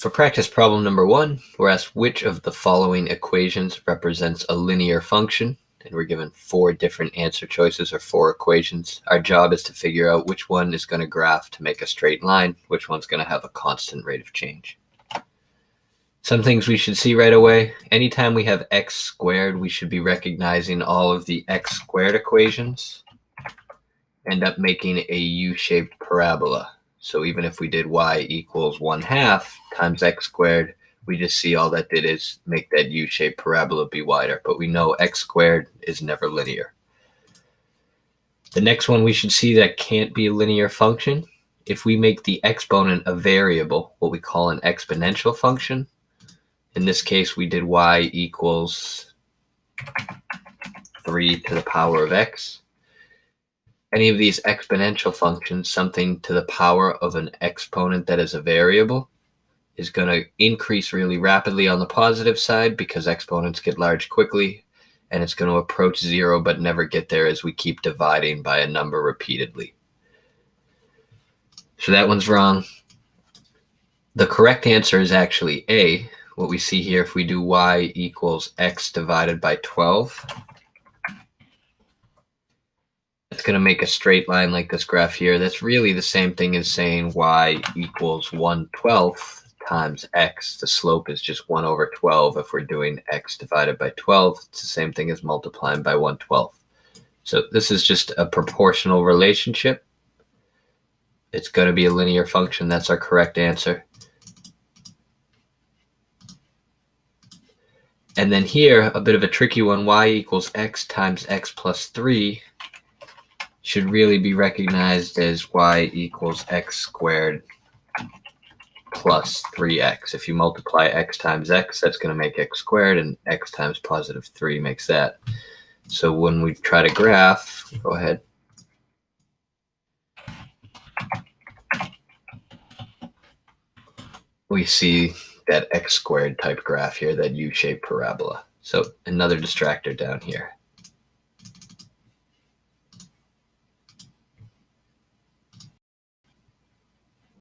For practice problem number 1, we're asked which of the following equations represents a linear function, and we're given 4 different answer choices or 4 equations. Our job is to figure out which one is going to graph to make a straight line, which one's going to have a constant rate of change. Some things we should see right away. Anytime we have x squared, we should be recognizing all of the x squared equations end up making a U-shaped parabola. So even if we did y equals 1/2 times x squared, we just see all that did is make that U-shaped parabola be wider. But we know x squared is never linear. The next one we should see that can't be a linear function. If we make the exponent a variable, what we call an exponential function, in this case we did y equals 3 to the power of x. Any of these exponential functions, something to the power of an exponent that is a variable, is going to increase really rapidly on the positive side because exponents get large quickly, and it's going to approach 0 but never get there as we keep dividing by a number repeatedly. So that one's wrong. The correct answer is actually A. What we see here, if we do y equals x divided by 12, it's going to make a straight line like this graph here. That's really the same thing as saying y equals 1/12 times x. The slope is just 1/12 if we're doing x divided by 12. It's the same thing as multiplying by 1/12. So this is just a proportional relationship. It's going to be a linear function. That's our correct answer. And then here, a bit of a tricky one, y equals x times x plus 3 should really be recognized as y equals x squared plus 3x. If you multiply x times x, that's going to make x squared, and x times positive 3 makes that. So when we try to graph, go ahead. We see that x squared type graph here, that U-shaped parabola. So another distractor down here.